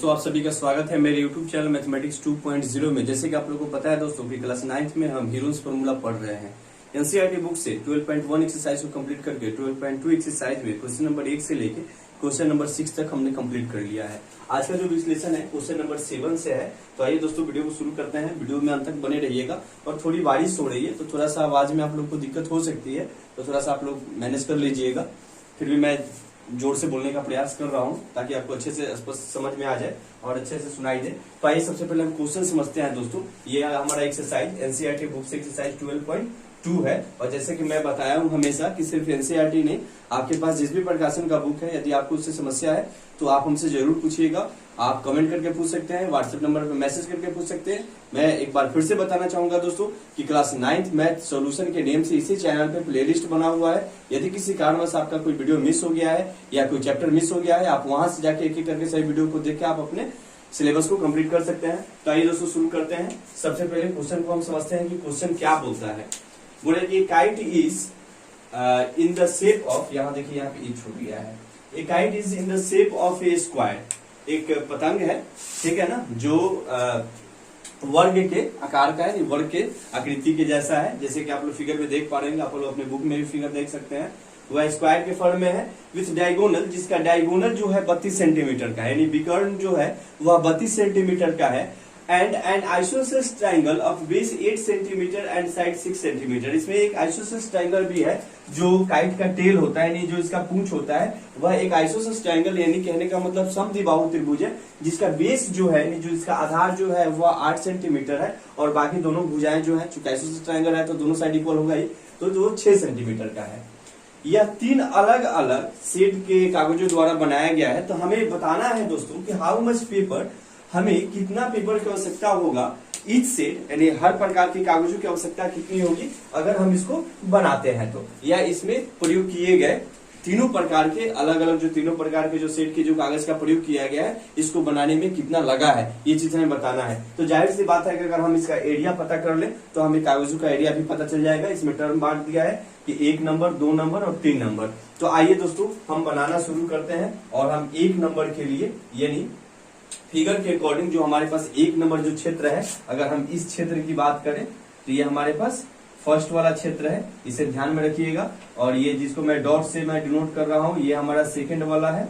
दोस्तों आप सभी का स्वागत है मेरे YouTube चैनल मैथमेटिक्स 2.0 में। जैसे कि आप लोगों को पता है दोस्तों कि क्लास 9th में हम हीरोज फॉर्मूला पढ़ रहे हैं। एनसीईआरटी बुक से 12.1 एक्सरसाइज को कंप्लीट करके 12.2 एक्सरसाइज में क्वेश्चन नंबर 1 से लेके क्वेश्चन नंबर 6 तक हमने कंप्लीट कर लिया है। आज का जो विश्लेषण है क्वेश्चन नंबर 7 से है। तो आइए दोस्तों वीडियो को शुरू करते हैं। वीडियो में अंत तक बने रहिएगा। और थोड़ी बारिश हो रही है तो थोड़ा सा आवाज में आप लोग को दिक्कत हो सकती है, तो थोड़ा सा आप लोग मैनेज कर लीजिएगा। फिर भी मैं जोर से बोलने का प्रयास कर रहा हूं ताकि आपको अच्छे से स्पष्ट समझ में आ जाए और अच्छे से सुनाई दे। तो आइए सबसे पहले हम क्वेश्चन समझते हैं दोस्तों। ये हमारा एक्सरसाइज एनसीईआरटी बुक से एक्सरसाइज 12.2 है। और जैसे कि मैं बताया हूं हमेशा कि सिर्फ एनसीईआरटी नहीं, आपके पास जिस भी प्रकाशन का बुक है, यदि आपको उससे समस्या है तो आप हमसे जरूर पूछिएगा। आप कमेंट करके पूछ सकते हैं, व्हाट्सएप नंबर पर मैसेज करके पूछ सकते हैं। मैं एक बार फिर से बताना चाहूंगा दोस्तों कि क्लास 9th मैथ सॉल्यूशन के नेम से इसी चैनल पे प्लेलिस्ट बना हुआ है। यदि किसी कारणवश आपका कोई वीडियो मिस हो गया है या कोई चैप्टर मिस हो गया है, आप वहां से जाके एक एक करके सही वीडियो को देख के आप अपने सिलेबस को कंप्लीट कर सकते हैं। तो आइए दोस्तों शुरू करते हैं। सबसे पहले क्वेश्चन को हम समझते हैं कि क्वेश्चन क्या बोलता है। बोले कि kite is in the shape of, यहाँ देखिए यहाँ पे छूट गया है, ए kite is in the shape of A square. एक पतंग है, ठीक है ना, जो वर्ग के आकार का है, वर्ग के आकृति के जैसा है। जैसे कि आप लोग फिगर में देख पा रहे हैं, आप लोग अपने बुक में भी फिगर देख सकते हैं। वह स्क्वायर के फॉर्म में है विथ डायगोनल, जिसका डायगोनल जो है 32 सेंटीमीटर का है, यानी विकर्ण जो है वह 32 सेंटीमीटर का है। And N isosceles triangle of base 8 centimetre and side 6 centimetre. इसमें एक आइसोसेलेस ट्राइंगल भी है। जो काइट का टेल होता है, यानी जो इसका पूंछ होता है, वह एक आइसोसेलेस ट्राइंगल, यानी कहने का मतलब समद्विबाहु त्रिभुज है, जिसका बेस जो है, यानी जो इसका आधार जो है वह 8 सेंटीमीटर है और बाकी दोनों भुजाएं जो है, चूंकि आइसोसेलेस ट्राइंगल है तो दोनों साइड इक्वल होगा ही, तो जो 6 सेंटीमीटर का है। यह 3 अलग अलग सेट के कागजों द्वारा बनाया गया है। तो हमें बताना है दोस्तों कि हाउ मच पेपर, हमें कितना पेपर की आवश्यकता होगा ईच सेट, यानी हर प्रकार के कागजों की आवश्यकता कितनी होगी अगर हम इसको बनाते हैं तो, या इसमें प्रयोग किए गए तीनों प्रकार के अलग अलग जो तीनों प्रकार के जो सेट के जो कागज का प्रयोग किया गया है, इसको बनाने में कितना लगा है, ये चीज हमें बताना है। तो जाहिर सी बात है कि अगर हम इसका एरिया पता कर ले तो हमें कागजों का एरिया भी पता चल जाएगा। इसमें टर्म बांट दिया है कि 1 नंबर, 2 नंबर और 3 नंबर। तो आइए दोस्तों हम बनाना शुरू करते हैं। और हम 1 नंबर के लिए, यानी फिगर के अकॉर्डिंग जो हमारे पास 1 नंबर जो क्षेत्र है, अगर हम इस क्षेत्र की बात करें तो ये हमारे पास फर्स्ट वाला क्षेत्र है, इसे ध्यान में रखिएगा। और ये जिसको मैं डॉट से मैं डिनोट कर रहा हूं, ये हमारा सेकंड वाला है,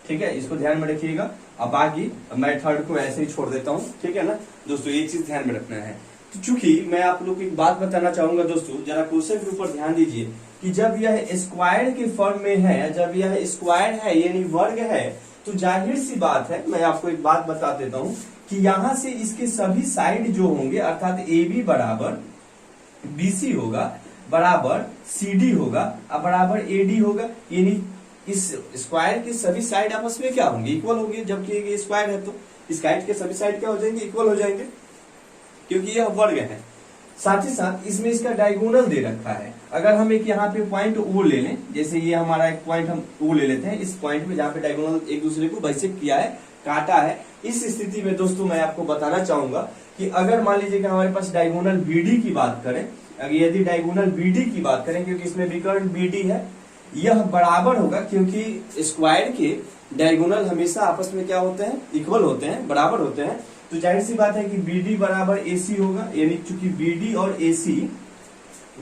ठीक है, इसको ध्यान में रखिएगा। अब बाकी मैं थर्ड को ऐसे ही छोड़ देता हूं, ठीक है ना दोस्तों, ये चीज ध्यान में रखना है। तो चूंकि मैं आप लोग को एक बात बताना चाहूंगा दोस्तों, जरा क्वेश्चन के ऊपर ध्यान दीजिए कि जब यह स्क्वायर के फॉर्म में है, जब यह स्क्वायर है यानी वर्ग है, तो जाहिर सी बात है, मैं आपको एक बात बता देता हूं कि यहां से इसके सभी साइड जो होंगे, अर्थात ए बी बराबर BC होगा, बराबर CD होगा और बराबर AD होगा। यानी इस स्क्वायर के सभी साइड आपस में क्या होंगे, इक्वल होंगे। जबकि ये स्क्वायर है तो इस काइट के सभी साइड क्या हो जाएंगे, इक्वल हो जाएंगे, क्योंकि यह वर्ग है। साथ ही साथ इसमें इसका डायगोनल दे रखा है। अगर हम एक यहाँ पे पॉइंट O ले लें, जैसे ये हमारा एक पॉइंट हम O ले लेते हैं, इस पॉइंट पे जहाँ पे डायगोनल एक दूसरे को बाइसेक्ट किया है, काटा है, इस स्थिति में दोस्तों मैं आपको बताना चाहूंगा कि अगर मान लीजिए कि हमारे पास डायगोनल BD की बात करें, अगर यदि डायगोनल BD की बात करें, क्योंकि इसमें विकर्ण BD है, यह बराबर होगा, क्योंकि स्क्वायर के डायगोनल हमेशा आपस में क्या होते हैं, इक्वल होते हैं, बराबर होते हैं। तो जाहिर सी बात है कि BD बराबर AC होगा, यानी चूंकि BD और AC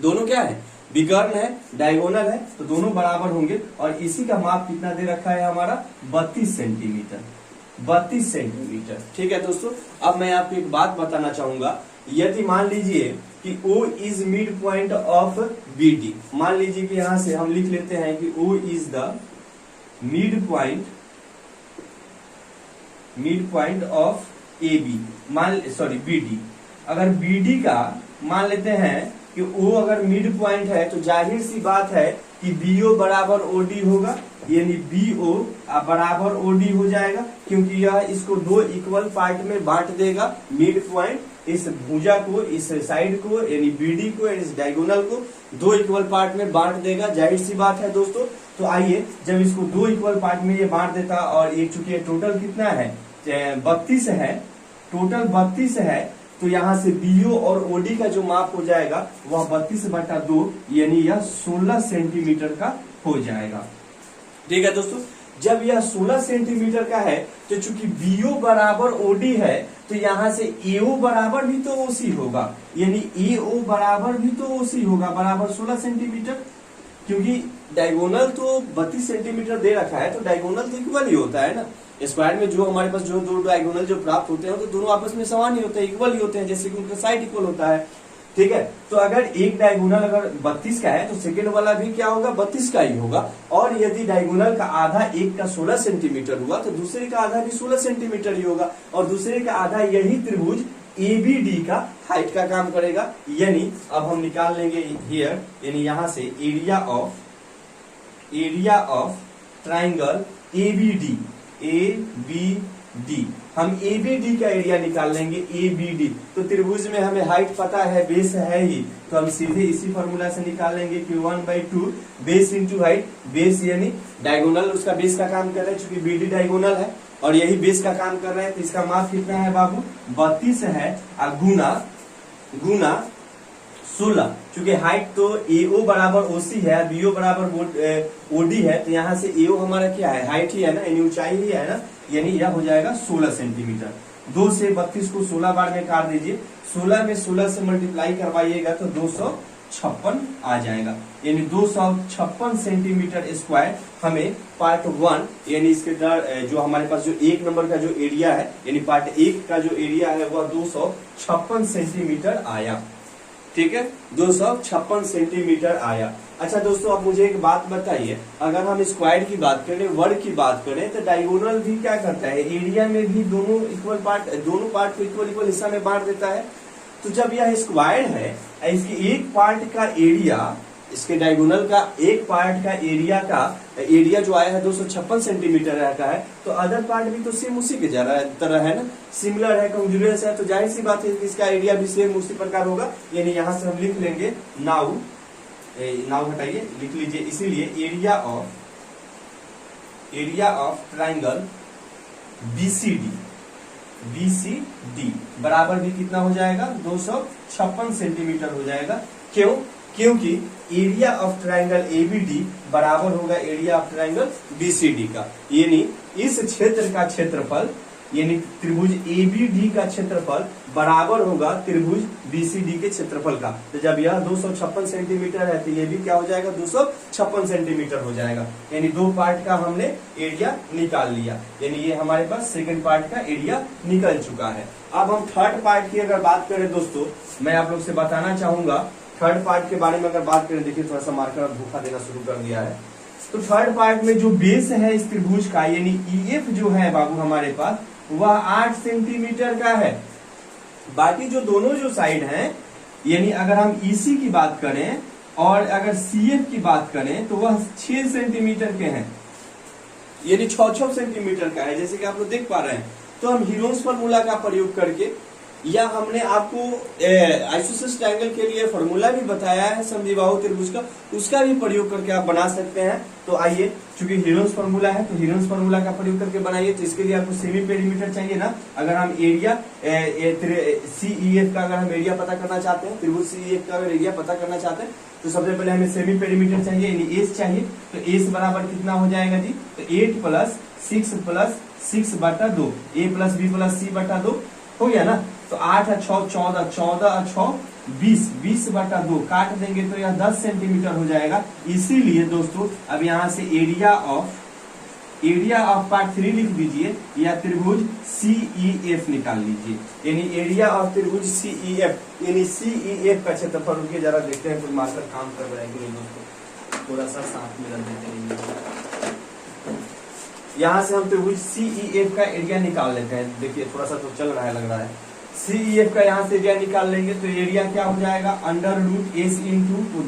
दोनों क्या है, विकर्ण है, डायगोनल है, तो दोनों बराबर होंगे। और इसी का माप कितना दे रखा है हमारा, 32 सेंटीमीटर, 32 सेंटीमीटर, ठीक है दोस्तों। अब मैं आपको एक बात बताना चाहूंगा, यदि मान लीजिए कि O is mid point of BD, मान लीजिए कि यहां से हम लिख लेते हैं कि O is the mid point of AB, BD। अगर BD का मान लेते हैं कि O अगर मिड पॉइंट है, तो जाहिर सी बात है कि BO बराबर OD होगा, यानी BO बराबर OD हो जाएगा, क्योंकि यह इसको 2 इक्वल पार्ट में बांट देगा। मिड पॉइंट इस भुजा को, इस साइड को, यानी BD को, इस डायगोनल को 2 इक्वल पार्ट में बांट देगा, जाहिर सी बात है दोस्तों। तो आइए, जब इसको 2 इक्वल पार्ट में ये बांट देता, और ये चूंकि टोटल कितना है, 32 है, टोटल 32 है, तो यहां से BO और OD का जो माप हो जाएगा वह 32/2, यानी यह 16 सेंटीमीटर का हो जाएगा, ठीक है दोस्तों। जब यह 16 सेंटीमीटर का है तो चूंकि बीओ बराबर ओडी है तो यहाँ से एओ बराबर भी तो ओसी होगा, यानी एओ बराबर भी तो ओसी होगा बराबर 16 सेंटीमीटर, क्योंकि डायगोनल तो 32 सेंटीमीटर दे रखा है तो डायगोनल तो इक्वल ही होता है ना। स्क्वायर में जो हमारे पास जो दो डायगोनल जो प्राप्त होते हैं तो दोनों आपस में समान ही होते हैं, इक्वल ही होते हैं, जैसे कि उनका साइड इक्वल होता है। ठीक है, तो अगर एक डायगोनल अगर 32 का है तो सेकेंड वाला भी क्या होगा, 32 का ही होगा। और यदि डायगोनल का आधा एक का 16 सेंटीमीटर हुआ तो दूसरे का आधा भी 16 सेंटीमीटर ही होगा, और दूसरे का आधा यही त्रिभुज एबीडी का हाइट का काम करेगा। यानी अब हम निकाल लेंगे हियर, यानी यहां से एरिया ऑफ ट्राइंगल एबीडी, हम एबीडी का एरिया निकाल लेंगे, एबीडी। तो त्रिभुज में हमें हाइट पता है, बेस है ही, तो हम सीधे इसी फॉर्मूला से निकाल लेंगे कि 1/2 बेस इंटू हाइट। बेस यानी डायगोनल उसका बेस का काम कर रहा है, चूंकि बीडी डायगोनल है और यही बेस का काम कर रहे हैं, तो इसका मास कितना है बाबू, 32 है, गुना 16। चूंकि हाइट तो एओ बराबर ओसी है, बीओ बराबर ओडी है, तो यहाँ से एओ हमारा क्या है, हाइट ही है ना, यानी ऊंचाई ही है ना, यानी यह हो जाएगा 16 सेंटीमीटर। 2 से 32 को 16 बार में काट दीजिए, 16 में 16 से मल्टीप्लाई करवाइएगा तो 256 आ जाएगा, यानी 256 सेंटीमीटर स्क्वायर हमें पार्ट 1 यानी इसके जो हमारे पास जो 1 नंबर का जो एरिया है, यानी पार्ट 1 का जो एरिया है वह 256 सेंटीमीटर आया। ठीक है, 256 सेंटीमीटर आया। अच्छा दोस्तों, अब मुझे एक बात बताइए, अगर हम स्क्वायर की बात करें, वर्ग की बात करें, तो डायगोनल भी क्या करता है, एरिया में भी दोनों पार्ट को इक्वल हिस्सा में बांट देता है। तो जब यह स्क्वायर है, इसके एक पार्ट का एरिया, इसके डायगोनल का एक पार्ट का एरिया जो आया है 256 सेंटीमीटर रहता है, तो अदर पार्ट भी तो सेम उसी के तरह है ना, सिमिलर है, कॉन्ग्रुएंस है, तो जाहिर सी बात है कि इसका एरिया भी सेम उसी प्रकार होगा। यानी यहां से हम लिख लेंगे नाउ हटाइए, लिख लीजिए, इसीलिए एरिया ऑफ ट्राइंगल बीसीडी बराबर भी कितना हो जाएगा, 256 सेंटीमीटर हो जाएगा। क्यों? क्योंकि एरिया ऑफ ट्राइंगल एबीडी बराबर होगा एरिया ऑफ ट्राइंगल बीसीडी का, यानी इस क्षेत्र का क्षेत्रफल, यानी त्रिभुज एबीडी का क्षेत्रफल बराबर होगा त्रिभुज बीसीडी के क्षेत्रफल का। तो जब यह 256 सेंटीमीटर है तो ये भी क्या हो जाएगा, 256 सेंटीमीटर हो जाएगा, यानी दो पार्ट का हमने एरिया निकाल लिया, यानी ये हमारे पास सेकंड पार्ट का एरिया निकल चुका है। अब हम थर्ड पार्ट की अगर बात करें दोस्तों, मैं आप लोग से बताना चाहूंगा थर्ड पार्ट के बारे में अगर बात करें, देखिए थोड़ा सा मार्कर धोखा देना शुरू कर दिया है। तो थर्ड पार्ट में जो बेस है इस त्रिभुज का, यानी ईएफ जो है बाबू हमारे पास, वह 8 सेंटीमीटर का है। बाकी जो दोनों जो साइड हैं, यानी अगर हम ईसी की बात करें और अगर सीएफ की बात करें तो वह 6 सेंटीमीटर के हैं, यानी 6 सेंटीमीटर का है, जैसे कि आप लोग देख पा रहे हैं। तो हम हीरोन्स फार्मूला का प्रयोग करके, या हमने आपको आइसोसेलेस ट्रायंगल के लिए फार्मूला भी बताया है समद्विबाहु त्रिभुज का, उसका भी प्रयोग करके आप बना सकते हैं। तो आइए, चूंकि हीरोन्स फार्मूला है तो हीरोन्स फार्मूला का प्रयोग करके बनाइए। तो इसके लिए आपको सेमी पेरीमीटर चाहिए ना। अगर हम एरिया सीईएफ का अगर हम एरिया पता करना चाहते हैं, त्रिभुज सीईएफ का अगर एरिया पता करना चाहते हैं, तो सबसे पहले हमें सेमी पेरीमीटर चाहिए, यानी एस चाहिए। तो एस बराबर कितना हो जाएगा जी, तो 8 + 6 a प्लस बी प्लस सी बटा 2 हो गया ना। तो 8 और 6 14, 14 और 6 20, 20/2 काट देंगे तो यह 10 सेंटीमीटर हो जाएगा। इसीलिए दोस्तों अब यहाँ से एरिया ऑफ पार्ट 3 लिख दीजिए, या त्रिभुज सीईएफ निकाल लीजिए, यानी एरिया ऑफ त्रिभुज सीईएफ, यानी सीईएफ का क्षेत्रफल। रुकिए जरा देखते हैं कोई मार्कर काम कर रहा है कि नहीं दोस्तों, थोड़ा सा साथ में रख देते हैं। यहाँ से हम त्रिभुज सीईएफ का एरिया निकाल लेते हैं। देखिए थोड़ा सा तो चल रहा है, लग रहा है। सीईएफ का यहाँ से एरिया निकाल लेंगे तो एरिया क्या हो जाएगा, √s इंटू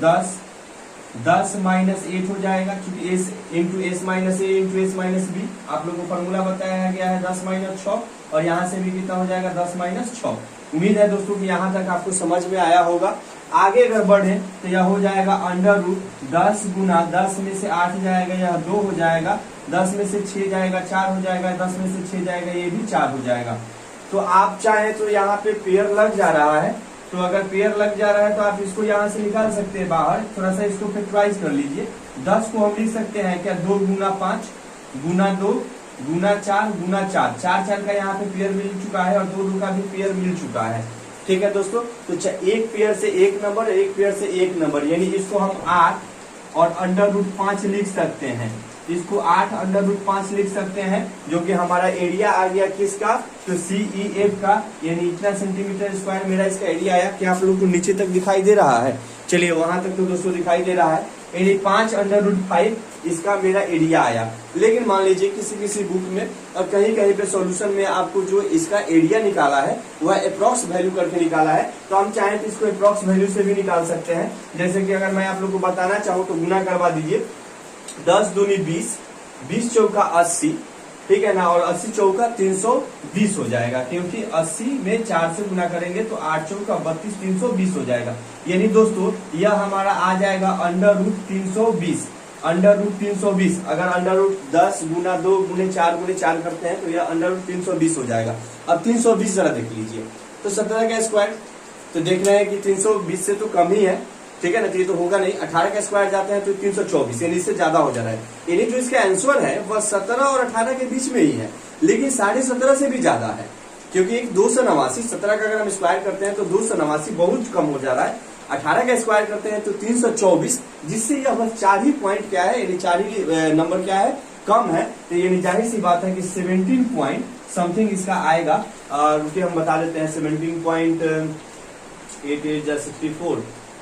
10 माइनस 8 हो जाएगा, क्योंकि s इंटू एस माइनस ए इंटू एस माइनस बी आप लोगों को फॉर्मूला बताया गया है 10 - 6, और यहाँ से भी कितना हो जाएगा 10 - 6। उम्मीद है दोस्तों कि यहाँ तक आपको समझ में आया होगा। आगे अगर बढ़े तो यह हो जाएगा √10 गुना 10 में से 8 जाएगा, यह 2 हो जाएगा, 10 में से 6 जाएगा 4 हो जाएगा, 10 में से 6 जाएगा, ये भी 4 हो जाएगा। तो आप चाहे तो यहाँ पे पेयर लग जा रहा है, तो अगर पेयर लग जा रहा है तो आप इसको यहाँ से निकाल सकते हैं बाहर। थोड़ा सा इसको फैक्टराइज कर लीजिए। 10 को हम लिख सकते हैं क्या, 2 गुना 5, गुना 2 गुना 4 गुना 4, 4 का यहाँ पे पेयर मिल चुका है और 2 का भी पेयर मिल चुका है। ठीक है दोस्तों, तो एक पेयर से एक नंबर, एक पेयर से एक नंबर, यानी इसको हम 8 और √5 लिख सकते हैं। इसको 8 √5 लिख सकते हैं, जो कि हमारा एरिया आ गया किसका, तो CEF का, यानी इतना सेंटीमीटर स्क्वायर मेरा इसका एरिया आया। क्या आप लोग को नीचे तक दिखाई दे रहा है? चलिए वहां तक तो दोस्तों दिखाई दे रहा है, यानी 5 √5 इसका मेरा एरिया आया। लेकिन मान लीजिए किसी किसी बुक में और कहीं कहीं पे सॉल्यूशन में आपको जो इसका एरिया निकाला है वह अप्रॉक्स वैल्यू करके निकाला है, तो हम चाहें तो इसको अप्रॉक्स वैल्यू से भी निकाल सकते हैं। जैसे कि अगर मैं आप लोग को बताना चाहूँ तो गुना करवा दीजिए, 10 दूनी 20, 20 चौका 80, ठीक है ना, और 80 चौका 320 हो जाएगा, क्योंकि 80 में 4 से गुना करेंगे तो 8 चौका 32, 320 हो जाएगा। यानी दोस्तों यह हमारा आ जाएगा √320, √320। अगर √10 गुना 2 गुने 4 करते हैं तो यह √320 हो जाएगा। अब 320 जरा देख लीजिए, तो 17 का स्क्वायर, तो देख रहे हैं कि 320 से तो कम ही है, ठीक है ना, तो ये तो होगा नहीं। 18 का स्क्वायर जाते हैं तो 324, यानी इससे ज्यादा हो जा रहा है। यानी जो इसका आंसर है वह 17 और 18 के बीच में ही है, लेकिन 17.5 से भी ज्यादा है, क्योंकि एक 289, 17 का अगर हम स्क्वायर करते हैं तो 289 बहुत कम हो जा रहा है। 18 का स्क्वायर करते हैं तो 324, जिससे यह बस 4 ही पॉइंट क्या है, यानी 4 ही नंबर क्या है, कम है। तो यानी जाहिर सी बात है कि 17 पॉइंट समथिंग इसका आएगा। रुकिए हम बता देते हैं, 17.8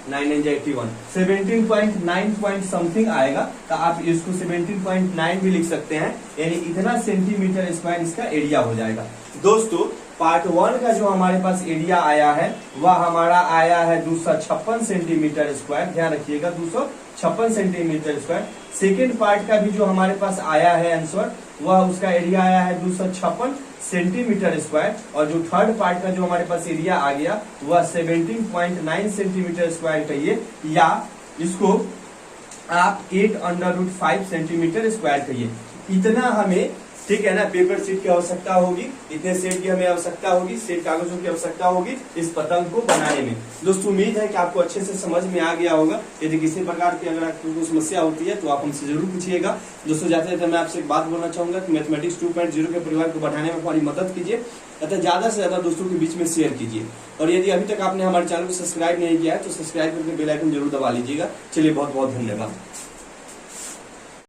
9 9 81, 17.9 समथिंग आएगा। तो आप इसको 17.9 भी लिख सकते हैं, यानी इतना सेंटीमीटर स्क्वायर इसका एरिया हो जाएगा। दोस्तों पार्ट 1 का जो हमारे पास एरिया आया है वह हमारा आया है 256 सेंटीमीटर स्क्वायर, ध्यान रखिएगा 256 सेंटीमीटर स्क्वायर। सेकेंड पार्ट का भी जो हमारे पास आया है आंसर, वह उसका एरिया आया है 256 सेंटीमीटर स्क्वायर, और जो थर्ड पार्ट का जो हमारे पास एरिया आ गया वह 17.9 सेंटीमीटर स्क्वायर कहिए, या इसको आप 8 √5 सेंटीमीटर स्क्वायर कहिए। इतना हमें, ठीक है ना, पेपर शीट की आवश्यकता होगी, इतने सेट की हमें आवश्यकता होगी, सेट कागजों की आवश्यकता होगी इस पतंग को बनाने में। दोस्तों उम्मीद है कि आपको अच्छे से समझ में आ गया होगा। यदि किसी प्रकार की अगर आपको समस्या होती है तो आप हमसे जरूर पूछिएगा। दोस्तों जाते जाते मैं आपसे एक बात बोलना चाहूंगा कि मैथमेटिक्स 2.0 के परिवार को बढ़ाने में हमारी मदद कीजिए, अतः ज्यादा से ज्यादा दोस्तों के बीच में शेयर कीजिए। और यदि अभी तक आपने हमारे चैनल को सब्सक्राइब नहीं किया है तो सब्सक्राइब करके बेल आइकन जरूर दबा लीजिएगा। चलिए बहुत बहुत धन्यवाद।